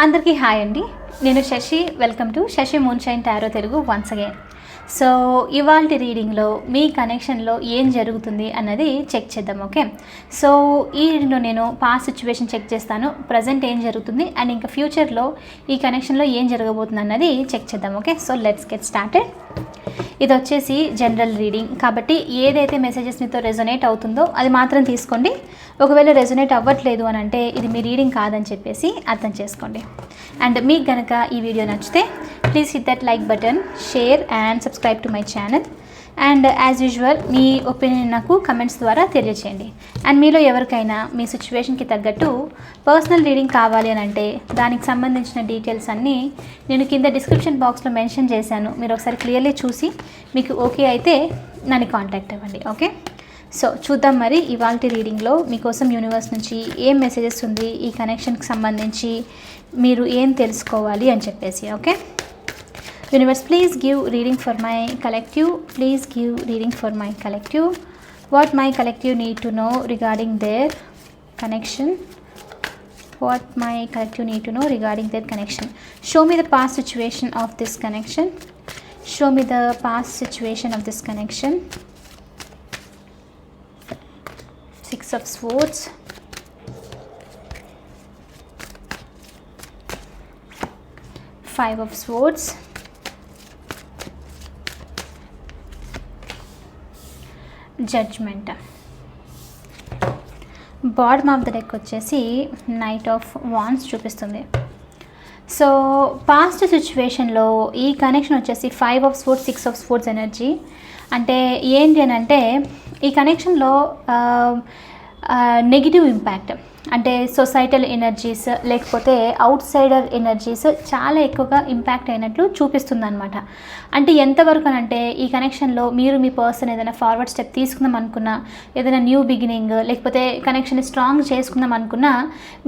అందరికీ హాయ్ అండి. నేను Shashi. Welcome to Shashi moonshine tarot Telugu once again. So ఇవాల్టి రీడింగ్లో మీ కనెక్షన్లో ఏం జరుగుతుంది అన్నది చెక్ చేద్దాం. ఓకే, సో ఈ రీడింగ్లో నేను పాస్ట్ సిచ్యువేషన్ చెక్ చేస్తాను, ప్రజెంట్ ఏం జరుగుతుంది అండ్ ఇంకా ఫ్యూచర్లో ఈ కనెక్షన్లో ఏం జరగబోతుంది అన్నది చెక్ చేద్దాం. Okay, so let's get started. ఇది వచ్చేసి జనరల్ రీడింగ్ కాబట్టి ఏదైతే మెసేజెస్ మీతో రెజొనేట్ అవుతుందో అది మాత్రం తీసుకోండి. ఒకవేళ రెజొనేట్ అవ్వట్లేదు అని అంటే ఇది మీ రీడింగ్ కాదని చెప్పేసి అర్థం చేసుకోండి. అండ్ మీకు కనుక ఈ వీడియో నచ్చితే please hit that like button, share and subscribe to my channel. And as usual me opinion నాకు కమెంట్స్ ద్వారా తెలియచేయండి. అండ్ మీలో ఎవరికైనా మీ సిచ్యువేషన్కి తగ్గట్టు పర్సనల్ రీడింగ్ కావాలి అని అంటే దానికి సంబంధించిన డీటెయిల్స్ అన్నీ నేను కింద డిస్క్రిప్షన్ బాక్స్లో మెన్షన్ చేశాను. మీరు ఒకసారి క్లియర్లీ చూసి మీకు ఓకే అయితే నన్ను కాంటాక్ట్ అవ్వండి. ఓకే, సో చూద్దాం మరి ఇవాల్టి రీడింగ్లో మీకోసం యూనివర్స్ నుంచి ఏం మెసేజెస్ ఉంది, ఈ కనెక్షన్కి సంబంధించి మీరు ఏం తెలుసుకోవాలి అని చెప్పేసి. Okay, Universe, please give reading for my collective. Please give reading for my collective. What my collective need to know regarding their connection. What my collective need to know regarding their connection. Show me the past situation of this connection. Show me the past situation of this connection. Six of Swords. Five of Swords. Judgement. Bottom of the deck వచ్చేసి knight of wands చూపిస్తుంది. So past సిచ్యువేషన్లో ఈ connection వచ్చేసి 5 of Swords, 6 of Swords energy. అంటే ఏంటి అని అంటే ఈ కనెక్షన్లో నెగిటివ్ ఇంపాక్ట్ అంటే సొసైటల్ ఎనర్జీస్ లేకపోతే అవుట్ సైడర్ ఎనర్జీస్ చాలా ఎక్కువగా ఇంపాక్ట్ అయినట్లు చూపిస్తుంది అనమాట. అంటే ఎంతవరకు అంటే ఈ కనెక్షన్లో మీరు మీ పర్సన్ ఏదైనా ఫార్వర్డ్ స్టెప్ తీసుకుందాం అనుకున్నా, ఏదైనా న్యూ బిగినింగ్ లేకపోతే కనెక్షన్ని స్ట్రాంగ్ చేసుకుందాం అనుకున్నా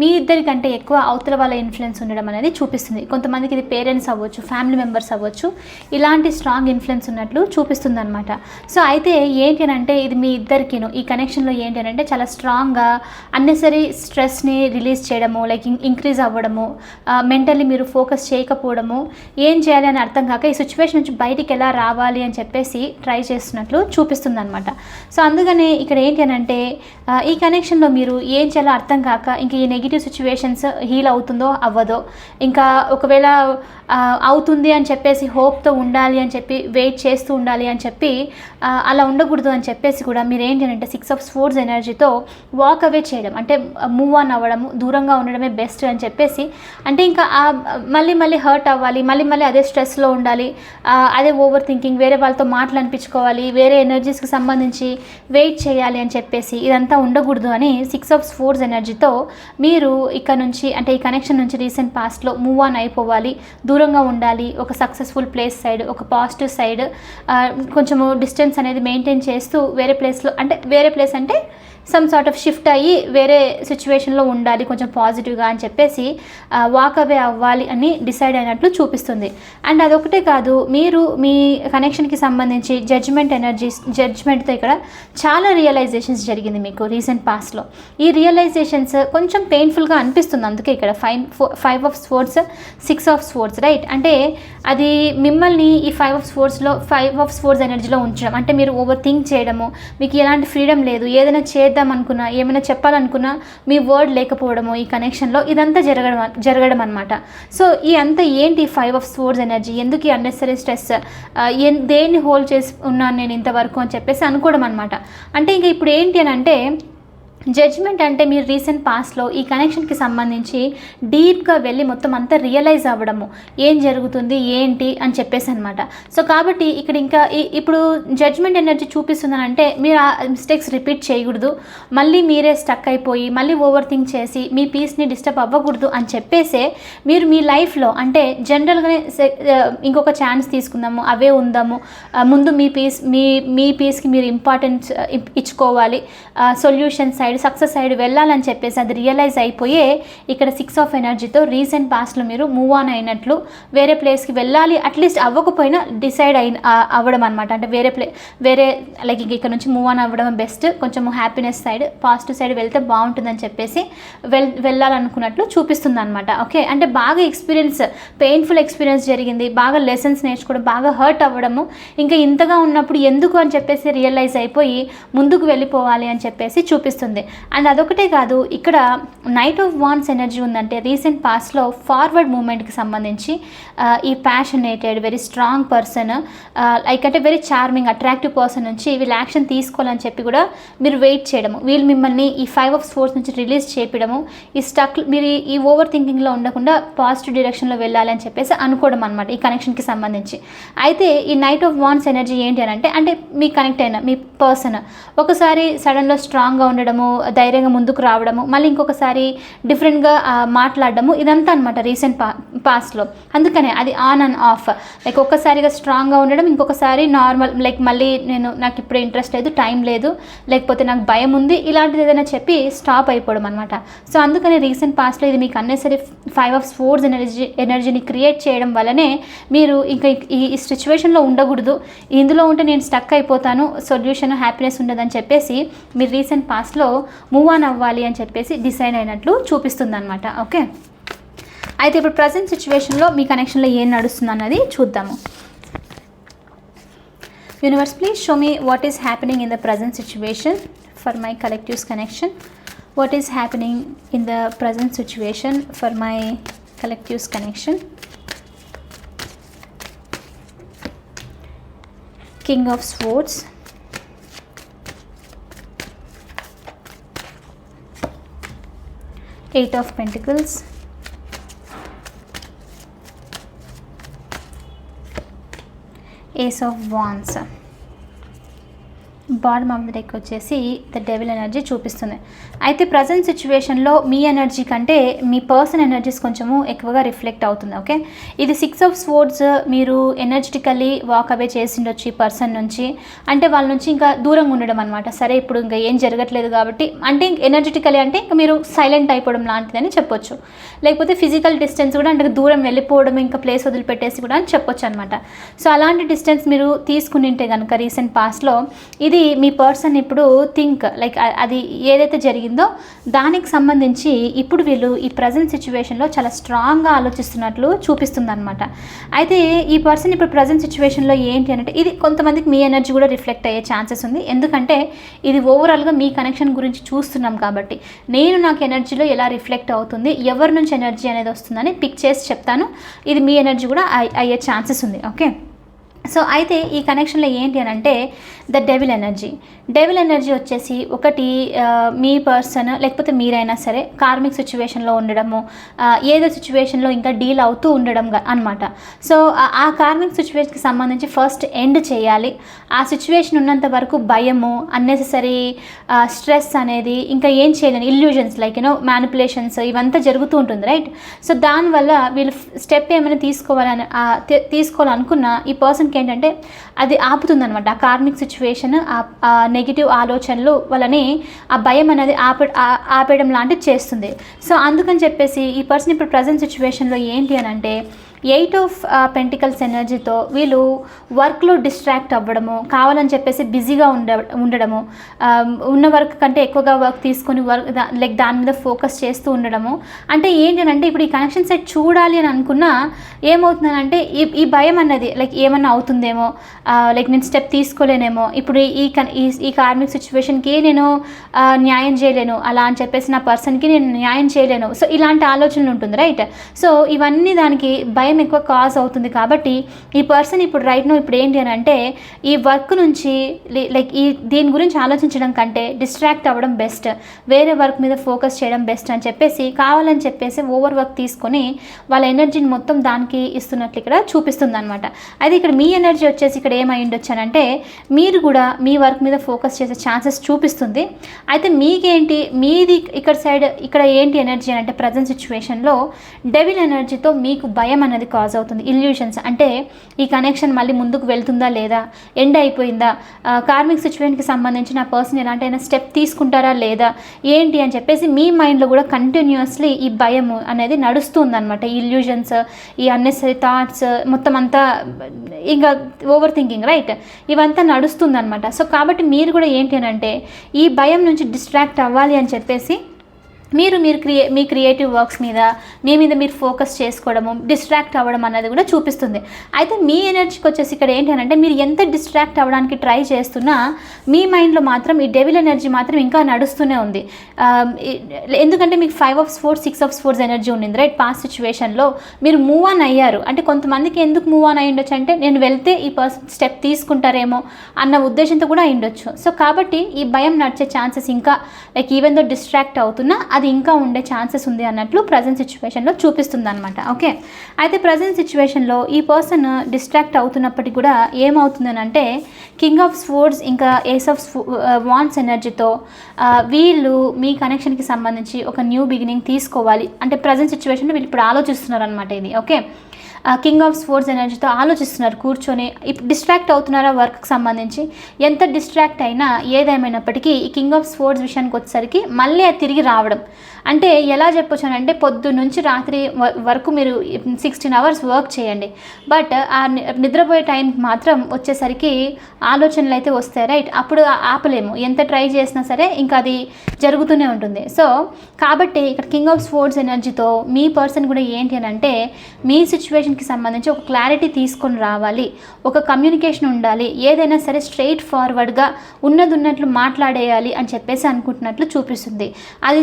మీ ఇద్దరికంటే ఎక్కువ అవతల వాళ్ళ ఇన్ఫ్లుయెన్స్ ఉండడం అనేది చూపిస్తుంది. కొంతమందికి ఇది పేరెంట్స్ అవ్వచ్చు, ఫ్యామిలీ మెంబర్స్ అవ్వచ్చు, ఇలాంటి స్ట్రాంగ్ ఇన్ఫ్లుయెన్స్ ఉన్నట్లు చూపిస్తుంది అనమాట. సో అయితే ఏంటి అని అంటే ఇది మీ ఇద్దరికిను ఈ కనెక్షన్లో ఏంటి అని అంటే చాలా స్ట్రాంగ్గా అన్నెసరీ స్ట్రెస్ని రిలీజ్ చేయడము, లైక్ ఇంక్రీజ్ అవ్వడము, మెంటల్లీ మీరు ఫోకస్ చేయకపోవడము, ఏం చేయాలి అని అర్థం కాక ఈ సిచ్యువేషన్ నుంచి బయటికి ఎలా రావాలి అని చెప్పేసి ట్రై చేస్తున్నట్లు చూపిస్తుంది అనమాట. సో అందుకనే ఇక్కడ ఏంటి అని అంటే ఈ కనెక్షన్లో మీరు ఏం చేయాలో అర్థం కాక ఇంకా ఈ నెగిటివ్ సిచ్యువేషన్స్ హీల్ అవుతుందో అవ్వదో, ఇంకా ఒకవేళ అవుతుంది అని చెప్పేసి హోప్తో ఉండాలి అని చెప్పి వెయిట్ చేస్తూ ఉండాలి అని చెప్పి అలా ఉండకూడదు అని చెప్పేసి కూడా మీరు ఏంటి అంటే 6 of Swords ఎనర్జీతో వాక్ అవే చేయడం, అంటే మూవ్ ఆన్ అవ్వడము, దూరంగా ఉండడమే బెస్ట్ అని చెప్పేసి. అంటే ఇంకా మళ్ళీ హర్ట్ అవ్వాలి, మళ్ళీ అదే స్ట్రెస్లో ఉండాలి, అదే ఓవర్ థింకింగ్, వేరే వాళ్ళతో మాటలు అనిపించుకోవాలి, వేరే ఎనర్జీస్కి సంబంధించి వెయిట్ చేయాలి అని చెప్పేసి ఇదంతా ఉండకూడదు అని 6 of Swords ఎనర్జీతో మీరు ఇక్కడ నుంచి అంటే ఈ కనెక్షన్ నుంచి రీసెంట్ పాస్ట్లో మూవ్ ఆన్ అయిపోవాలి, దూరంగా ఉండాలి, ఒక సక్సెస్ఫుల్ ప్లేస్ సైడ్, ఒక పాజిటివ్ సైడ్ కొంచెము డిస్టెన్స్ అనేది మెయింటైన్ చేస్తూ వేరే ప్లేస్ అంటే సమ్ సార్ట్ ఆఫ్ షిఫ్ట్ అయ్యి వేరే సిచ్యువేషన్లో ఉండాలి కొంచెం పాజిటివ్గా అని చెప్పేసి వాక్ అవే అవ్వాలి అని డిసైడ్ అయినట్లు చూపిస్తుంది. అండ్ అదొకటే కాదు, మీరు మీ కనెక్షన్కి సంబంధించి జడ్జ్మెంట్తో ఇక్కడ చాలా రియలైజేషన్స్ జరిగింది మీకు రీసెంట్ పాస్ట్లో. ఈ రియలైజేషన్స్ కొంచెం పెయిన్ఫుల్గా అనిపిస్తుంది. అందుకే ఇక్కడ 5 of Swords, 6 of Swords, right. అంటే అది మిమ్మల్ని ఈ 5 of Swords ఎనర్జీలో ఉంచడం, అంటే మీరు ఓవర్ థింక్ చేయడము, మీకు ఎలాంటి ఫ్రీడమ్ లేదు, ఏదైనా అనుకున్నా ఏమైనా చెప్పాలనుకున్నా మీ వర్డ్ లేకపోవడము ఈ కనెక్షన్లో, ఇదంతా జరగడం అనమాట. సో ఈ అంతా ఏంటి 5 of Swords ఎనర్జీ, ఎందుకు ఈ అన్నెసరీ స్ట్రెస్, దేన్ని హోల్డ్ చేసి ఉన్నాను నేను ఇంతవరకు అని చెప్పేసి అనుకోవడం అనమాట. అంటే ఇంకా ఇప్పుడు ఏంటి అని అంటే జడ్జ్మెంట్ అంటే మీరు రీసెంట్ పాస్ట్లో ఈ కనెక్షన్కి సంబంధించి డీప్గా వెళ్ళి మొత్తం అంతా రియలైజ్ అవ్వడము, ఏం జరుగుతుంది ఏంటి అని చెప్పేసి అనమాట. సో కాబట్టి ఇక్కడ ఇంకా ఇప్పుడు జడ్జ్మెంట్ ఎనర్జీ చూపిస్తుందని అంటే మీరు ఆ మిస్టేక్స్ రిపీట్ చేయకూడదు, మళ్ళీ మీరే స్టక్ అయిపోయి మళ్ళీ ఓవర్ థింక్ చేసి మీ పీస్ని డిస్టర్బ్ అవ్వకూడదు అని చెప్పేసే మీరు మీ లైఫ్లో అంటే జనరల్గానే ఇంకొక ఛాన్స్ తీసుకుందాము, అవే ఉందాము, ముందు మీ పీస్కి మీరు ఇంపార్టెన్స్ ఇచ్చుకోవాలి, solution side side success side వెళ్ళాలని చెప్పేసి అది రియలైజ్ అయిపోయే ఇక్కడ 6 ఆఫ్ ఎనర్జీతో రీసెంట్ పాస్ట్లో మీరు మూవ్ ఆన్ అయినట్లు, వేరే ప్లేస్కి వెళ్ళాలి అట్లీస్ట్ అవ్వకపోయినా డిసైడ్ అవ్వడం అనమాట. అంటే వేరే లైక్ ఇక్కడ నుంచి మూవ్ ఆన్ అవ్వడం బెస్ట్, కొంచెం హ్యాపీనెస్ సైడ్ పాజిటివ్ సైడ్ వెళ్తే బాగుంటుందని చెప్పేసి వెళ్ళాలనుకున్నట్లు చూపిస్తుంది అనమాట. ఓకే, అంటే బాగా పెయిన్ఫుల్ ఎక్స్పీరియన్స్ జరిగింది, బాగా లెసన్స్ నేర్చుకోవడం, బాగా హర్ట్ అవ్వడము, ఇంకా ఇంతగా ఉన్నప్పుడు ఎందుకు అని చెప్పేసి రియలైజ్ అయిపోయి ముందుకు వెళ్ళిపోవాలి అని చెప్పేసి చూపిస్తుంది. అండ్ అదొకటే కాదు, ఇక్కడ నైట్ ఆఫ్ వాండ్స్ ఎనర్జీ ఉందంటే రీసెంట్ పాస్ట్లో ఫార్వర్డ్ మూమెంట్కి సంబంధించి ఈ passionated very strong person like అంటే వెరీ చార్మింగ్ అట్రాక్టివ్ పర్సన్ నుంచి వీళ్ళు యాక్షన్ తీసుకోవాలని చెప్పి కూడా మీరు వెయిట్ చేయడము, వీళ్ళు మిమ్మల్ని ఈ 5 ఆఫ్ స్పోర్ట్స్ నుంచి రిలీజ్ చేయడము, మీరు ఈ ఓవర్ థింకింగ్లో ఉండకుండా పాజిటివ్ డైరెక్షన్లో వెళ్ళాలి అని చెప్పేసి అనుకోవడం అనమాట ఈ కనెక్షన్కి సంబంధించి. అయితే ఈ నైట్ ఆఫ్ వాండ్స్ ఎనర్జీ ఏంటి అని అంటే మీ కనెక్ట్ అయిన మీ పర్సన్ ఒకసారి సడన్గా స్ట్రాంగ్గా ఉండడము, ధైర్యంగా ముందుకు రావడము, మళ్ళీ ఇంకొకసారి డిఫరెంట్గా మాట్లాడడము, ఇదంతా అనమాట రీసెంట్ పాస్ట్లో. అందుకనే అది ఆన్ అండ్ ఆఫ్, లైక్ ఒక్కసారిగా స్ట్రాంగ్గా ఉండడం, ఇంకొకసారి నార్మల్ లైక్ మళ్ళీ నాకు ఇప్పుడు ఇంట్రెస్ట్ లేదు, టైం లేదు, లేకపోతే నాకు భయం ఉంది, ఇలాంటిది ఏదైనా చెప్పి స్టాప్ అయిపోవడం అనమాట. సో అందుకనే రీసెంట్ పాస్ట్లో ఇది మీకు అన్నెసరీ 5 ఆఫ్ స్పోర్ట్స్ ఎనర్జీని క్రియేట్ చేయడం వల్లనే మీరు ఇంకా ఈ సిచ్యువేషన్లో ఉండకూడదు, ఇందులో ఉంటే నేను స్టక్ అయిపోతాను, సొల్యూషన్ హ్యాపీనెస్ ఉండదని చెప్పేసి మీరు రీసెంట్ పాస్ట్లో మూవ్ ఆన్ అవ్వాలి అని చెప్పేసి డిసైడ్ అయినట్లు చూపిస్తుంది అనమాట. ఓకే, అయితే ఇప్పుడు ప్రజెంట్ సిచ్యువేషన్లో మీ కనెక్షన్లో ఏం నడుస్తుంది అన్నది చూద్దాము. Universe, please show me what is happening in the present situation for my collectives connection. What is happening in the present situation for my collectives connection. King of Swords, Eight of Pentacles, Ace of Wands. Bottom of the deck వచ్చేసి the devil energy చూపిస్తుంది. అయితే present సిచ్యువేషన్లో మీ energy కంటే మీ person energies కొంచెము ఎక్కువగా reflect అవుతుంది. Okay, ఇది 6 of swords, మీరు ఎనర్జెటికల్లీ వాక్ అవే చేసిండొచ్చు ఈ పర్సన్ నుంచి, అంటే వాళ్ళ నుంచి ఇంకా దూరంగా ఉండడం అనమాట. సరే ఇప్పుడు ఇంకా ఏం జరగట్లేదు కాబట్టి, అంటే ఎనర్జెటికల్లీ అంటే ఇంకా మీరు సైలెంట్ అయిపోవడం లాంటిదని చెప్పొచ్చు, లేకపోతే ఫిజికల్ డిస్టెన్స్ కూడా అంటే దూరం వెళ్ళిపోవడం, ఇంకా ప్లేస్ వదిలిపెట్టేసి కూడా అని చెప్పొచ్చు అనమాట. సో అలాంటి డిస్టెన్స్ మీరు తీసుకుని ఉంటే కనుక రీసెంట్ పాస్ట్లో ఇది మీ పర్సన్ ఇప్పుడు లైక్ అది ఏదైతే జరిగిందో దానికి సంబంధించి ఇప్పుడు వీళ్ళు ఈ ప్రజెంట్ సిచ్యువేషన్లో చాలా స్ట్రాంగ్గా ఆలోచిస్తున్నట్లు చూపిస్తుంది అనమాట. అయితే ఈ పర్సన్ ఇప్పుడు ప్రజెంట్ సిచ్యువేషన్లో ఏంటి అంటే ఇది కొంతమందికి మీ ఎనర్జీ కూడా రిఫ్లెక్ట్ అయ్యే ఛాన్సెస్ ఉంది, ఎందుకంటే ఇది ఓవరాల్గా మీ కనెక్షన్ గురించి చూస్తున్నాం కాబట్టి నాకు ఎనర్జీలో ఎలా రిఫ్లెక్ట్ అవుతుంది, ఎవరి నుంచి ఎనర్జీ అనేది వస్తుందని పిక్ చేసి చెప్తాను. ఇది మీ ఎనర్జీ కూడా అయ్యే ఛాన్సెస్ ఉంది. ఓకే, సో అయితే ఈ కనెక్షన్లో ఏంటి అని అంటే ద డెవిల్ ఎనర్జీ వచ్చేసి ఒకటి మీ పర్సన్ లేకపోతే మీరైనా సరే కార్మిక్ సిచ్యువేషన్లో ఉండడము, ఏదో సిచ్యువేషన్లో ఇంకా డీల్ అవుతూ ఉండడం అనమాట. సో ఆ కార్మిక్ సిచ్యువేషన్కి సంబంధించి ఫస్ట్ ఎండ్ చేయాలి. ఆ సిచ్యువేషన్ ఉన్నంత వరకు భయము, అన్నెసెసరీ స్ట్రెస్ అనేది, ఇంకా ఏం చేయలేని ఇల్యూజన్స్ లైక్ మ్యానిపులేషన్స్ ఇవంతా జరుగుతూ ఉంటుంది, రైట్? సో దానివల్ల వీళ్ళు స్టెప్ ఏమైనా తీసుకోవాలనుకున్న ఈ పర్సన్కి ఏంటంటే అది ఆపుతుందనమాట. ఆ కార్మిక్ సిచ్యువేషన్, ఆ నెగిటివ్ ఆలోచనలు వాళ్ళని ఆ భయం అనేది ఆపేయడం లాంటిది చేస్తుంది. సో అందుకని చెప్పేసి ఈ పర్సన్ ఇప్పుడు ప్రజెంట్ సిచ్యువేషన్లో ఏంటి అని అంటే 8 ఆఫ్ పెంటికల్స్ ఎనర్జీతో వీళ్ళు వర్క్లో డిస్ట్రాక్ట్ అవ్వడము, కావాలని చెప్పేసి బిజీగా ఉండడము, ఉన్న వర్క్ కంటే ఎక్కువగా వర్క్ తీసుకొని లైక్ దాని మీద ఫోకస్ చేస్తూ ఉండడము. అంటే ఏంటంటే ఇప్పుడు ఈ కనెక్షన్ సెట్ చూడాలి అని అనుకున్నా ఏమవుతుందనంటే ఈ భయం అన్నది లైక్ ఏమన్నా అవుతుందేమో, లైక్ నేను స్టెప్ తీసుకోలేనేమో, ఇప్పుడు ఈ కార్మిక్ సిచ్యువేషన్కి నేను న్యాయం చేయలేను, అలా అని చెప్పేసి నా పర్సన్కి నేను న్యాయం చేయలేను. సో ఇలాంటి ఆలోచనలు ఉంటుంది, రైట్? సో ఇవన్నీ దానికి భయం ఎక్కువ కాజ్ అవుతుంది. కాబట్టి ఈ పర్సన్ ఇప్పుడు ఇప్పుడు ఏంటి అని అంటే ఈ వర్క్ నుంచి లైక్ దీని గురించి ఆలోచించడం కంటే డిస్ట్రాక్ట్ అవ్వడం బెస్ట్, వేరే వర్క్ మీద ఫోకస్ చేయడం బెస్ట్ అని చెప్పేసి కావాలని చెప్పేసి ఓవర్ వర్క్ తీసుకొని వాళ్ళ ఎనర్జీని మొత్తం దానికి ఇస్తున్నట్లు ఇక్కడ చూపిస్తుంది అనమాట. అయితే ఇక్కడ మీ ఎనర్జీ వచ్చేసి ఇక్కడ ఏమై ఉండొచ్చానంటే మీరు కూడా మీ వర్క్ మీద ఫోకస్ చేసే ఛాన్సెస్ చూపిస్తుంది. అయితే మీకేంటి మీది ఇక్కడ ఏంటి ఎనర్జీ అంటే ప్రజెంట్ సిచ్యువేషన్లో డెవిల్ ఎనర్జీతో మీకు భయం అనేది అనేది కాజ్ అవుతుంది. ఇల్యూషన్స్ అంటే ఈ కనెక్షన్ మళ్ళీ ముందుకు వెళ్తుందా లేదా, ఎండ్ అయిపోయిందా, కార్మిక్ సిచ్యువేషన్కి సంబంధించి నా పర్సన్ ఎలాంటైనా స్టెప్ తీసుకుంటారా లేదా ఏంటి అని చెప్పేసి మీ మైండ్లో కూడా కంటిన్యూస్లీ ఈ భయం అనేది నడుస్తుందన్నమాట. ఈ ఇల్యూషన్స్, ఈ అన్నెసరీ థాట్స్ మొత్తం అంతా ఇంకా ఓవర్ థింకింగ్ రైట్, ఇవంతా నడుస్తుందన్నమాట. సో కాబట్టి మీరు కూడా ఏంటి అని అంటే ఈ భయం నుంచి డిస్ట్రాక్ట్ అవ్వాలి అని చెప్పేసి మీరు మీ క్రియేటివ్ వర్క్స్ మీద మీరు ఫోకస్ చేసుకోవడము, డిస్ట్రాక్ట్ అవ్వడం అన్నది కూడా చూపిస్తుంది. అయితే మీ ఎనర్జీకి వచ్చేసి ఇక్కడ ఏంటంటే మీరు ఎంత డిస్ట్రాక్ట్ అవ్వడానికి ట్రై చేస్తున్నా మీ మైండ్లో మాత్రం ఈ డెవిల్ ఎనర్జీ మాత్రం ఇంకా నడుస్తూనే ఉంది. ఎందుకంటే మీకు 5 of Swords 6 of Swords energy ఉండింది రైట్. పాస్ట్ సిచ్యువేషన్లో మీరు మూవ్ ఆన్ అయ్యారు. అంటే కొంతమందికి ఎందుకు మూవ్ ఆన్ అయ్యి ఉండొచ్చు అంటే నేను వెళ్తే ఈ పర్సన్ స్టెప్ తీసుకుంటారేమో అన్న ఉద్దేశంతో కూడా అయి ఉండొచ్చు. సో కాబట్టి ఈ భయం నడిచే ఛాన్సెస్ ఇంకా లైక్ ఈవెన్ దో డిస్ట్రాక్ట్ అవుతున్నా అది ఇంకా ఉండే ఛాన్సెస్ ఉంది అన్నట్లు ప్రజెంట్ సిచ్యువేషన్లో చూపిస్తుంది అనమాట. ఓకే, అయితే ప్రజెంట్ సిచ్యువేషన్లో ఈ పర్సన్ డిస్ట్రాక్ట్ అవుతున్నప్పటికీ కూడా ఏమవుతుందని అంటే కింగ్ ఆఫ్ స్వోర్డ్స్ ఇంకా ఏస్ ఆఫ్ వాండ్స్ ఎనర్జీతో వీళ్ళు మీ కనెక్షన్కి సంబంధించి ఒక న్యూ బిగినింగ్ తీసుకోవాలి అంటే ప్రజెంట్ సిచ్యువేషన్లో వీళ్ళు ఇప్పుడు ఆలోచిస్తున్నారు అనమాట ఇది. ఓకే, కింగ్ ఆఫ్ స్వోర్డ్స్ ఎనర్జీతో ఆలోచిస్తున్నారు కూర్చొని. ఇప్పుడు డిస్ట్రాక్ట్ అవుతున్నారా వర్క్కి సంబంధించి, ఎంత డిస్ట్రాక్ట్ అయినా ఏదేమైనప్పటికీ ఈ కింగ్ ఆఫ్ స్వోర్డ్స్ విషయానికి వచ్చేసరికి మళ్ళీ అది తిరిగి రావడం. అంటే ఎలా చెప్పొచ్చు అంటే పొద్దు నుంచి రాత్రి వరకు మీరు 16 hours వర్క్ చేయండి, బట్ ఆ నిద్రపోయే టైంకి మాత్రం వచ్చేసరికి ఆలోచనలు అయితే వస్తాయి రైట్. అప్పుడు ఆపలేము, ఎంత ట్రై చేసినా సరే ఇంకా అది జరుగుతూనే ఉంటుంది. సో కాబట్టి ఇక్కడ కింగ్ ఆఫ్ స్వోర్డ్స్ ఎనర్జీతో మీ పర్సన్ కూడా ఏంటి అని అంటే మీ సిచ్యువేషన్కి సంబంధించి ఒక క్లారిటీ తీసుకొని రావాలి, ఒక కమ్యూనికేషన్ ఉండాలి, ఏదైనా సరే స్ట్రైట్ ఫార్వర్డ్గా ఉన్నట్లు మాట్లాడేయాలి అని చెప్పేసి అనుకుంటున్నట్లు చూపిస్తుంది. అది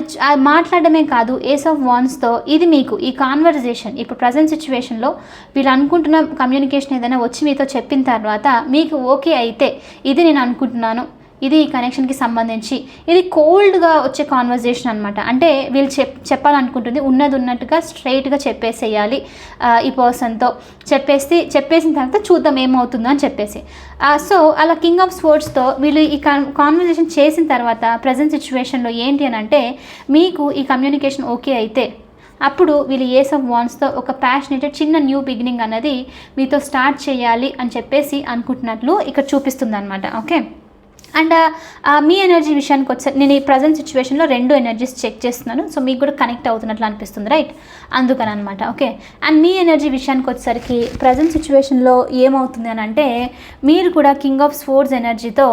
మాట్లాడమే కాదు, ఏస్ ఆఫ్ వాండ్స్తో ఇది మీకు ఈ కాన్వర్జేషన్ ఇప్పుడు ప్రజెంట్ సిచ్యువేషన్లో వీళ్ళు అనుకుంటున్న కమ్యూనికేషన్ ఏదైనా వచ్చి మీతో చెప్పిన తర్వాత మీకు ఓకే అయితే ఇది నేను అనుకుంటున్నాను, ఇది ఈ కనెక్షన్కి సంబంధించి ఇది కోల్డ్గా వచ్చే కాన్వర్జేషన్ అనమాట. అంటే వీళ్ళు చెప్పాలనుకుంటుంది ఉన్నట్టుగా స్ట్రైట్గా చెప్పేసేయాలి ఈ పర్సన్తో, చెప్పేసిన తర్వాత చూద్దాం ఏమవుతుందో అని చెప్పేసి. సో అలా కింగ్ ఆఫ్ స్వోర్డ్స్తో వీళ్ళు ఈ కాన్వర్జేషన్ చేసిన తర్వాత ప్రజెంట్ సిచ్యువేషన్లో ఏంటి అని అంటే మీకు ఈ కమ్యూనికేషన్ ఓకే అయితే అప్పుడు వీళ్ళు ఏస్ ఆఫ్ వాండ్స్తో ఒక ప్యాషనేటెడ్ చిన్న న్యూ బిగినింగ్ అనేది మీతో స్టార్ట్ చేయాలి అని చెప్పేసి అనుకుంటున్నట్లు ఇక్కడ చూపిస్తుంది అనమాట. ఓకే, అండ్ మీ ఎనర్జీ విషయానికి వచ్చేసరికి నేను ఈ ప్రజెంట్ సిచ్యువేషన్లో 2 ఎనర్జీస్ చెక్ చేస్తున్నాను. సో మీకు కూడా కనెక్ట్ అవుతున్నట్లు అనిపిస్తుంది రైట్, అందుకని అనమాట. ఓకే, అండ్ మీ ఎనర్జీ విషయానికి వచ్చేసరికి ప్రజెంట్ సిచ్యువేషన్లో ఏమవుతుంది అని అంటే మీరు కూడా కింగ్ ఆఫ్ స్వోర్డ్స్ ఎనర్జీతో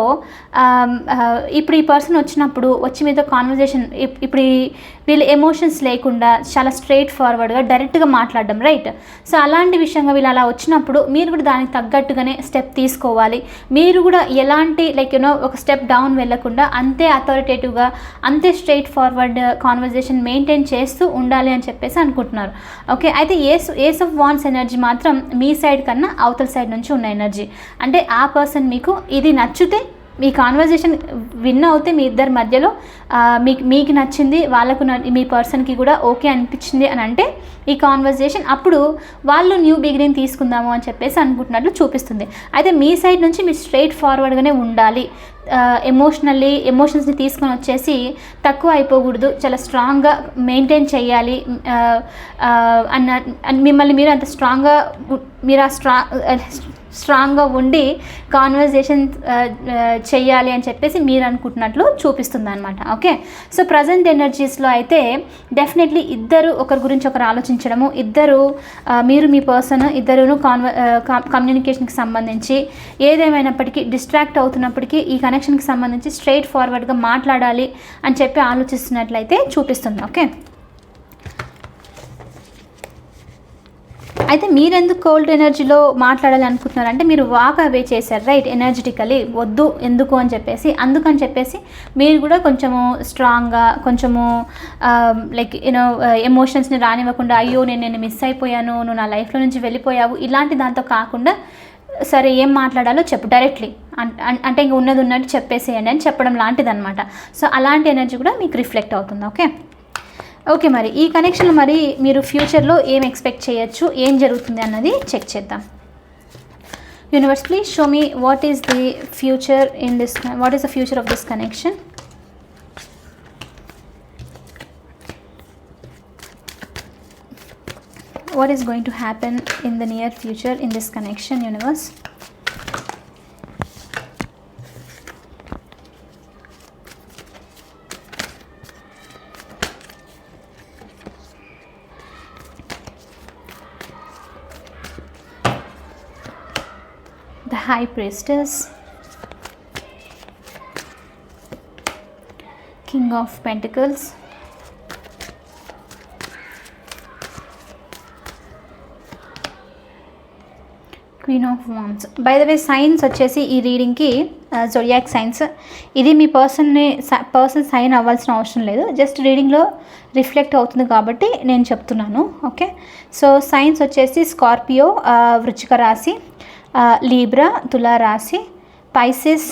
ఇప్పుడు ఈ పర్సన్ వచ్చి మీతో కాన్వర్జేషన్ ఇప్పుడు వీళ్ళు ఎమోషన్స్ లేకుండా చాలా స్ట్రైట్ ఫార్వర్డ్గా డైరెక్ట్గా మాట్లాడడం రైట్. సో అలాంటి విషయంగా వీళ్ళు అలా వచ్చినప్పుడు మీరు కూడా దానికి తగ్గట్టుగానే స్టెప్ తీసుకోవాలి. మీరు కూడా ఎలాంటి లైక్ ఒక స్టెప్ డౌన్ వెళ్ళకుండా అంతే అథారిటేటివ్గా అంతే స్ట్రైట్ ఫార్వర్డ్ కాన్వర్జేషన్ మెయింటైన్ చేస్తూ ఉండాలి అని చెప్పేసి అనుకుంటున్నారు. ఓకే, అయితే ఏస్ ఆఫ్ వాండ్స్ ఎనర్జీ మాత్రం మీ సైడ్ కన్నా అవతల సైడ్ నుంచి ఉన్న ఎనర్జీ. అంటే ఆ పర్సన్ మీకు ఇది నచ్చితే మీ కాన్వర్జేషన్ విన్ అవుతే మీ ఇద్దరి మధ్యలో మీకు నచ్చింది, వాళ్ళకు మీ పర్సన్కి కూడా ఓకే అనిపించింది అని అంటే ఈ కాన్వర్జేషన్ అప్పుడు వాళ్ళు న్యూ బిగినింగ్ తీసుకుందాము అని చెప్పేసి అనుకుంటున్నట్లు చూపిస్తుంది. అయితే మీ సైడ్ నుంచి మీరు స్ట్రైట్ ఫార్వర్డ్గానే ఉండాలి, ఎమోషన్స్ని తీసుకొని వచ్చేసి తక్కువ అయిపోకూడదు, చాలా స్ట్రాంగ్గా మెయింటైన్ చేయాలి మిమ్మల్ని మీరు అంత స్ట్రాంగ్గా మీరు స్ట్రాంగ్గా ఉండి కాన్వర్జేషన్ చేయాలి అని చెప్పేసి మీరు అనుకుంటున్నట్లు చూపిస్తుంది అనమాట. ఓకే, సో ప్రజెంట్ ఎనర్జీస్లో అయితే డెఫినెట్లీ ఇద్దరు ఒకరి గురించి ఒకరు ఆలోచించడము, ఇద్దరు మీరు మీ పర్సన్ ఇద్దరును కమ్యూనికేషన్కి సంబంధించి ఏదేమైనప్పటికీ డిస్ట్రాక్ట్ అవుతున్నప్పటికీ ఈ కనెక్షన్కి సంబంధించి స్ట్రైట్ ఫార్వర్డ్గా మాట్లాడాలి అని చెప్పి ఆలోచిస్తున్నట్లయితే చూపిస్తుంది. ఓకే, అయితే మీరెందుకు కోల్డ్ ఎనర్జీలో మాట్లాడాలి అనుకుంటున్నారు అంటే మీరు వాక్ అవే చేశారు రైట్ ఎనర్జెటికలీ, వద్దు ఎందుకు అని చెప్పేసి. అందుకని చెప్పేసి మీరు కూడా కొంచెము స్ట్రాంగ్గా కొంచెము లైక్ ఎమోషన్స్ని రానివ్వకుండా అయ్యో నేను మిస్ అయిపోయాను, నువ్వు నా లైఫ్లో నుంచి వెళ్ళిపోయావు ఇలాంటి దాంతో కాకుండా సరే ఏం మాట్లాడాలో చెప్పు డైరెక్ట్లీ అంటే ఇంక ఉన్నట్టు చెప్పేసేయండి అని చెప్పడం లాంటిది అనమాట. సో అలాంటి ఎనర్జీ కూడా మీకు రిఫ్లెక్ట్ అవుతుంది. ఓకే, మరి ఈ కనెక్షన్ మరి మీరు ఫ్యూచర్లో ఏం ఎక్స్పెక్ట్ చేయొచ్చు, ఏం జరుగుతుంది అన్నది చెక్ చేద్దాం. Universe please show me what is the future what is the future of this connection. what is going to happen in the near future in this connection, universe? The High Priestess, King of Pentacles, Queen of Wands. By the way science వచ్చేసి ఈ రీడింగ్కి zodiac science, ఇది మీ person sign అవ్వాల్సిన అవసరం లేదు, just రీడింగ్లో reflect అవుతుంది కాబట్టి నేను చెప్తున్నాను. ఓకే, సో సైన్స్ వచ్చేసి స్కార్పియో వృశ్చిక రాశి, లీబ్రా తులా రాశి, పైసిస్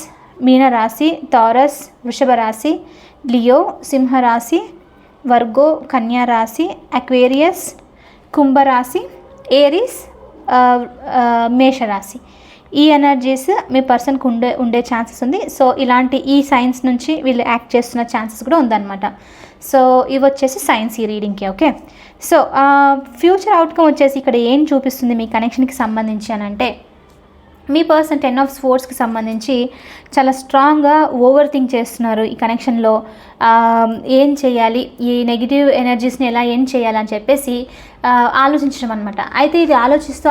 మీన రాశి, టారస్ వృషభ రాశి, లియో సింహరాశి, వర్గో కన్యా రాశి, అక్వేరియస్ కుంభరాశి, ఏరిస్ మేషరాశి. ఈ ఎనర్జీస్ మీ పర్సన్కి ఉండే ఛాన్సెస్ ఉంది. సో ఇలాంటి ఈ సైన్స్ నుంచి వీళ్ళు యాక్ట్ చేస్తున్న ఛాన్సెస్ కూడా ఉందన్నమాట. సో ఇవి వచ్చేసి సైన్స్ ఈ రీడింగ్కి. ఓకే, సో ఫ్యూచర్ అవుట్కమ్ వచ్చేసి ఇక్కడ ఏం చూపిస్తుంది మీ కనెక్షన్కి సంబంధించి అని అంటే, మీ పర్సన్ 10 of Swordsకి సంబంధించి చాలా స్ట్రాంగ్గా ఓవర్ థింక్ చేస్తున్నారు ఈ కనెక్షన్లో. ఏం చేయాలి, ఈ నెగిటివ్ ఎనర్జీస్ని ఎలా ఏం చేయాలని చెప్పేసి ఆలోచించడం అనమాట. అయితే ఇది ఆలోచిస్తూ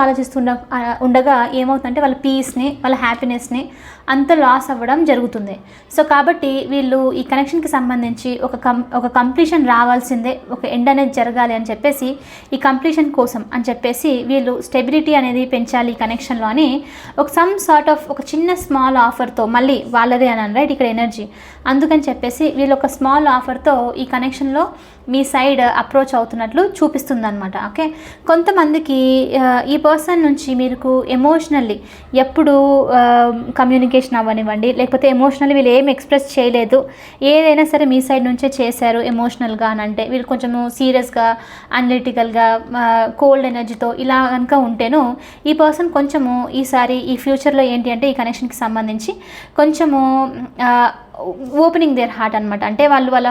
ఉండగా ఏమవుతుందంటే వాళ్ళ పీస్ని, వాళ్ళ హ్యాపీనెస్ని అంత లాస్ అవ్వడం జరుగుతుంది. సో కాబట్టి వీళ్ళు ఈ కనెక్షన్కి సంబంధించి ఒక కంప్లీషన్ రావాల్సిందే, ఒక ఎండ్ అనేది జరగాలి అని చెప్పేసి, ఈ కంప్లీషన్ కోసం అని చెప్పేసి వీళ్ళు స్టెబిలిటీ అనేది పెంచాలి ఈ కనెక్షన్లో అని సమ్ సార్ట్ ఆఫ్ ఒక చిన్న స్మాల్ ఆఫర్తో, మళ్ళీ వాళ్ళదే అని రైట్ ఇక్కడ ఎనర్జీ, అందుకని చెప్పేసి వీళ్ళు ఒక స్మాల్ ఆఫర్తో ఈ కనెక్షన్లో మీ సైడ్ అప్రోచ్ అవుతున్నట్లు చూపిస్తుంది అనమాట. ఓకే, కొంతమందికి ఈ పర్సన్ నుంచి మీకు ఎమోషనల్లీ ఎప్పుడు కమ్యూనికేషన్ అవ్వనివ్వండి, లేకపోతే ఎమోషనల్లీ వీళ్ళు ఏం ఎక్స్ప్రెస్ చేయలేదు, ఏదైనా సరే మీ సైడ్ నుంచే చేశారు ఎమోషనల్గా అని అంటే, వీళ్ళు కొంచెము సీరియస్గా అనలిటికల్గా కోల్డ్ ఎనర్జీతో ఇలా కనుక ఉంటేను ఈ పర్సన్ కొంచెము ఈసారి ఈ ఫ్యూచర్లో ఏంటి అంటే ఈ కనెక్షన్కి సంబంధించి కొంచెము ఓపెనింగ్ దేర్ హార్ట్ అనమాట. అంటే వాళ్ళు వాళ్ళ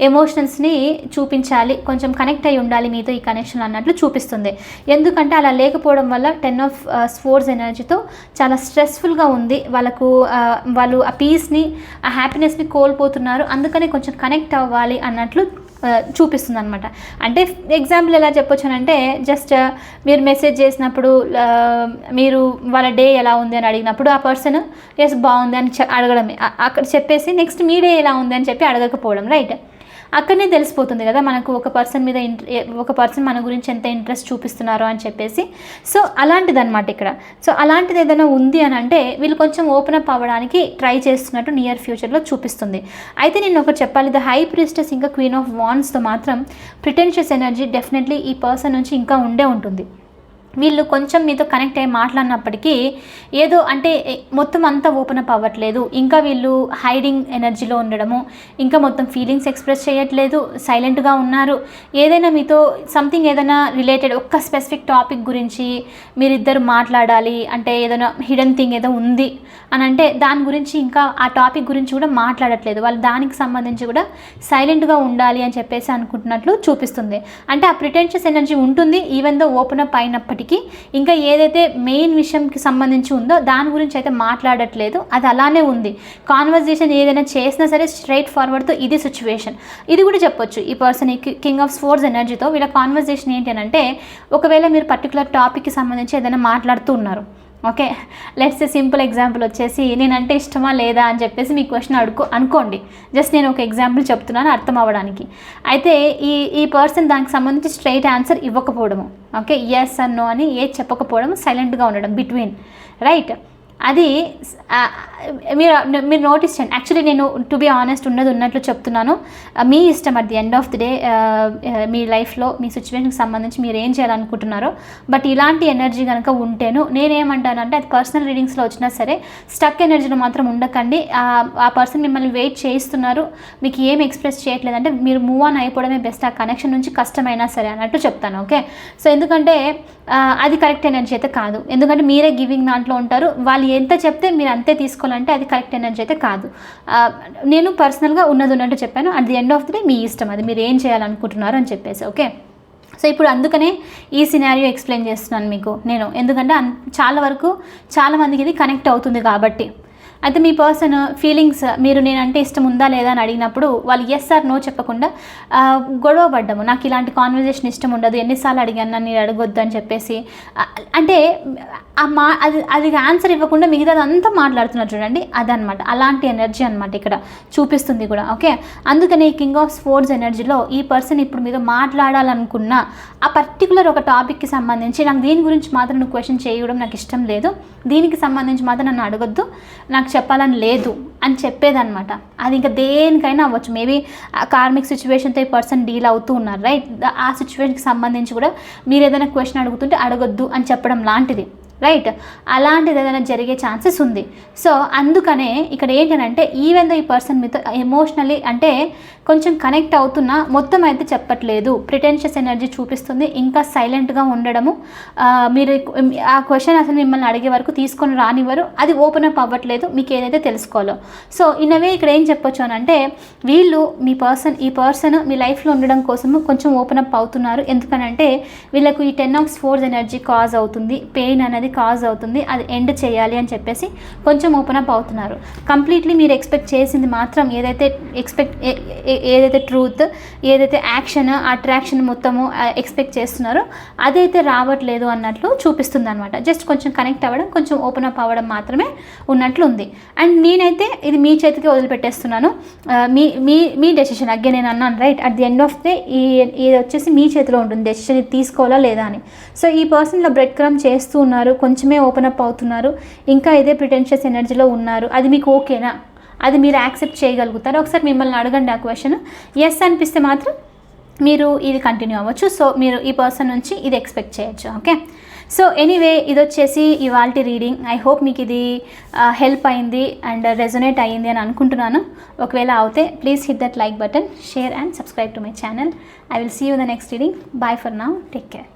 ఎమోషనల్స్ని చూపించాలి, కొంచెం కనెక్ట్ అయి ఉండాలి మీతో ఈ కనెక్షన్ అన్నట్లు చూపిస్తుంది. ఎందుకంటే అలా లేకపోవడం వల్ల 10 of Swords ఎనర్జీతో చాలా స్ట్రెస్ఫుల్గా ఉంది వాళ్ళకు, వాళ్ళు ఆ పీస్ని, ఆ హ్యాపీనెస్ని కోల్పోతున్నారు. అందుకని కొంచెం కనెక్ట్ అవ్వాలి అన్నట్లు చూపిస్తుంది అనమాట. అంటే ఎగ్జాంపుల్ ఎలా చెప్పొచ్చు అంటే, జస్ట్ మీరు మెసేజ్ చేసినప్పుడు మీరు వాళ్ళ డే ఎలా ఉంది అని అడిగినప్పుడు ఆ పర్సన్ ఎస్ బాగుంది అని అడగడమే, అక్కడ చెప్పేసి నెక్స్ట్ మీ డే ఎలా ఉంది అని చెప్పి అడగకపోవడం, రైట్? అక్కడనే తెలిసిపోతుంది కదా మనకు ఒక పర్సన్ మన గురించి ఎంత ఇంట్రెస్ట్ చూపిస్తున్నారో అని చెప్పేసి. సో అలాంటిది అనమాట ఇక్కడ. సో అలాంటిది ఏదైనా ఉంది అని అంటే వీళ్ళు కొంచెం ఓపెన్ అప్ అవ్వడానికి ట్రై చేస్తున్నట్టు నియర్ ఫ్యూచర్లో చూపిస్తుంది. అయితే నేను ఒకటి చెప్పాలి, ద హై ప్రీస్టెస్ ఇంకా క్వీన్ ఆఫ్ వాండ్స్తో మాత్రం ప్రిటెన్షియస్ ఎనర్జీ డెఫినెట్లీ ఈ పర్సన్ నుంచి ఇంకా ఉంటుంది. వీళ్ళు కొంచెం మీతో కనెక్ట్ అయ్యి మాట్లాడినప్పటికీ ఏదో అంటే మొత్తం అంతా ఓపెన్ అప్ అవ్వట్లేదు, ఇంకా వీళ్ళు హైడింగ్ ఎనర్జీలో ఉండడము, ఇంకా మొత్తం ఫీలింగ్స్ ఎక్స్ప్రెస్ చేయట్లేదు, సైలెంట్గా ఉన్నారు. ఏదైనా మీతో సంథింగ్ ఏదైనా రిలేటెడ్ ఒక్క స్పెసిఫిక్ టాపిక్ గురించి మీరిద్దరు మాట్లాడాలి అంటే, ఏదైనా హిడెన్ థింగ్ ఏదో ఉంది అని అంటే దాని గురించి ఇంకా ఆ టాపిక్ గురించి కూడా మాట్లాడట్లేదు, వాళ్ళు దానికి సంబంధించి కూడా సైలెంట్గా ఉండాలి అని చెప్పేసి అనుకుంటున్నట్లు చూపిస్తుంది. అంటే ఆ ప్రిటెన్షియస్ ఎనర్జీ ఉంటుంది ఈవెన్ దో ఓపెన్ అప్ అయినప్పటికీ ఇంకా ఏదైతే మెయిన్ విషయంకి సంబంధించి ఉందో దాని గురించి అయితే మాట్లాడట్లేదు, అది అలానే ఉంది. కాన్వర్జేషన్ ఏదైనా చేసినా సరే స్ట్రైట్ ఫార్వర్డ్తో ఇది సిచ్యువేషన్. ఇది కూడా చెప్పొచ్చు ఈ పర్సన్ కింగ్ ఆఫ్ స్వోర్డ్స్ ఎనర్జీతో వీళ్ళ కాన్వర్జేషన్ ఏంటి అని అంటే, ఒకవేళ మీరు పర్టికులర్ టాపిక్కి సంబంధించి ఏదైనా మాట్లాడుతూ ఉన్నారు, okay, let's A simple example వచ్చేసి నేనంటే ఇష్టమా లేదా అని చెప్పేసి మీ క్వశ్చన్ అనుకోండి. జస్ట్ నేను ఒక ఎగ్జాంపుల్ చెప్తున్నాను అర్థం అవ్వడానికి. అయితే ఈ పర్సన్ దానికి సంబంధించి స్ట్రైట్ ఆన్సర్ ఇవ్వకపోవడము, ఓకే, ఎస్ ఆర్ నో అని ఏది చెప్పకపోవడం, సైలెంట్గా ఉండడం బిట్వీన్, రైట్? అది మీరు నోటీస్ చేయండి. యాక్చువల్లీ నేను టు బి ఆనెస్ట్ ఉన్నట్లు చెప్తున్నాను, మీ ఇష్టం at the end of the day మీ లైఫ్లో మీ సిచ్యువేషన్కి సంబంధించి మీరు ఏం చేయాలనుకుంటున్నారో. బట్ ఇలాంటి ఎనర్జీ కనుక ఉంటేను నేనేమంటానంటే, అది పర్సనల్ రీడింగ్స్లో వచ్చినా సరే స్టక్ ఎనర్జీలో మాత్రం ఉండకండి. ఆ పర్సన్ మిమ్మల్ని వెయిట్ చేయిస్తున్నారు, మీకు ఏం ఎక్స్ప్రెస్ చేయట్లేదంటే మీరు మూవ్ ఆన్ అయిపోవడమే బెస్ట్, ఆ కనెక్షన్ నుంచి కష్టమైనా సరే అన్నట్టు చెప్తాను. ఓకే, సో ఎందుకంటే అది కరెక్ట్ ఎనర్జీ అయితే కాదు, ఎందుకంటే మీరే గివింగ్ దాంట్లో ఉంటారు, వాళ్ళు ఎంత చెప్తే మీరు అంతే తీసుకోవాలంటే అది కరెక్ట్ ఎనర్జీ అయితే కాదు. నేను పర్సనల్గా ఉన్నట్టు చెప్పాను. At the end of the day మీ ఇష్టం, అది మీరు ఏం చేయాలనుకుంటున్నారు అని చెప్పేసి. ఓకే, సో ఇప్పుడు అందుకనే ఈ సినారియో ఎక్స్ప్లెయిన్ చేస్తున్నాను మీకు నేను, ఎందుకంటే చాలా వరకు చాలామందికి ఇది కనెక్ట్ అవుతుంది కాబట్టి. అయితే మీ పర్సన్ ఫీలింగ్స్, మీరు నేనంటే ఇష్టం ఉందా లేదా అని అడిగినప్పుడు వాళ్ళు ఎస్ ఆర్ నో చెప్పకుండా గొడవ పడ్డాము, నాకు ఇలాంటి కాన్వర్జేషన్ ఇష్టం ఉండదు, ఎన్నిసార్లు అడిగాను నన్ను నేను అడగొద్దు అని చెప్పేసి, అంటే అది ఆన్సర్ ఇవ్వకుండా మిగతాదంతా మాట్లాడుతున్నారు చూడండి, అదనమాట. అలాంటి ఎనర్జీ అనమాట ఇక్కడ చూపిస్తుంది కూడా. ఓకే, అందుకని కింగ్ ఆఫ్ స్పోర్ట్స్ ఎనర్జీలో ఈ పర్సన్ ఇప్పుడు మీద మాట్లాడాలనుకున్న ఆ పర్టికులర్ ఒక టాపిక్కి సంబంధించి, నాకు దీని గురించి మాత్రం నువ్వు క్వశ్చన్ చేయడం నాకు ఇష్టం లేదు, దీనికి సంబంధించి మాత్రం నన్ను అడగొద్దు, నాకు చెప్పాలని లేదు అని చెప్పేదన్నమాట. అది ఇంకా దేనికైనా అవ్వచ్చు. మేబీ కార్మిక్ సిచ్యువేషన్తో ఈ పర్సన్ డీల్ అవుతూ ఉన్నారు, రైట్? ఆ సిచ్యువేషన్కి సంబంధించి కూడా మీరు ఏదైనా క్వశ్చన్ అడుగుతుంటే అడగొద్దు అని చెప్పడం లాంటిది, రైట్? అలాంటిది ఏదైనా జరిగే ఛాన్సెస్ ఉంది. సో అందుకనే ఇక్కడ ఏంటంటే ఈవెన్ దో ఈ పర్సన్ మీతో ఎమోషనలీ అంటే కొంచెం కనెక్ట్ అవుతున్నా మొత్తం అయితే చెప్పట్లేదు, ప్రిటెన్షియస్ ఎనర్జీ చూపిస్తుంది, ఇంకా సైలెంట్గా ఉండడము, మీరు ఆ క్వశ్చన్ అసలు మిమ్మల్ని అడిగే వరకు తీసుకొని రానివ్వరు, అది ఓపెన్ అప్ అవ్వట్లేదు మీకు ఏదైతే తెలుసుకోవాలో. సో ఇన్నవే ఇక్కడ ఏం చెప్పొచ్చు అని అంటే, వీళ్ళు ఈ పర్సన్ మీ లైఫ్లో ఉండడం కోసము కొంచెం ఓపెన్ అప్ అవుతున్నారు. ఎందుకనంటే వీళ్ళకు ఈ 10 of Swords ఎనర్జీ కాజ్ అవుతుంది, పెయిన్ అనేది కాజ్ అవుతుంది, అది ఎండ్ చేయాలి అని చెప్పేసి కొంచెం ఓపెన్ అప్ అవుతున్నారు. కంప్లీట్లీ మీరు ఎక్స్పెక్ట్ చేసింది మాత్రం ఏదైతే ట్రూత్, ఏదైతే యాక్షన్, అట్రాక్షన్ మొత్తము ఎక్స్పెక్ట్ చేస్తున్నారో అదైతే రావట్లేదు అన్నట్లు చూపిస్తుంది అనమాట. జస్ట్ కొంచెం కనెక్ట్ అవ్వడం, కొంచెం ఓపెన్ అప్ అవ్వడం మాత్రమే ఉన్నట్లు ఉంది. అండ్ నేనైతే ఇది మీ చేతికి వదిలిపెట్టేస్తున్నాను, మీ డెసిషన్. అగ్గే నేను అన్నాను, right? At the end of the ఇది వచ్చేసి మీ చేతిలో ఉంటుంది డెసిషన్, ఇది తీసుకోవాలా లేదా అని. సో ఈ పర్సన్లో బ్రెడ్ క్రమ్ చేస్తూ ఉన్నారు, కొంచెమే ఓపెన్ అప్ అవుతున్నారు, ఇంకా ఇదే ప్రిటెన్షియస్ ఎనర్జీలో ఉన్నారు. అది మీకు ఓకేనా? అది మీరు యాక్సెప్ట్ చేయగలుగుతారు? ఒకసారి మిమ్మల్ని అడగండి ఆ క్వశ్చన్. ఎస్ అనిపిస్తే మాత్రం మీరు ఇది కంటిన్యూ అవ్వచ్చు. సో మీరు ఈ పర్సన్ నుంచి ఇది ఎక్స్పెక్ట్ చేయొచ్చు. ఓకే, సో ఎనీవే ఇది వచ్చేసి ఇవాల్టి రీడింగ్. ఐ హోప్ మీకు ఇది హెల్ప్ అయింది అండ్ రెజొనేట్ అయ్యింది అని అనుకుంటున్నాను. ఒకవేళ అవుతే please hit that like button, share and subscribe to my channel. I will see you in the next reading. Bye for now. Take care.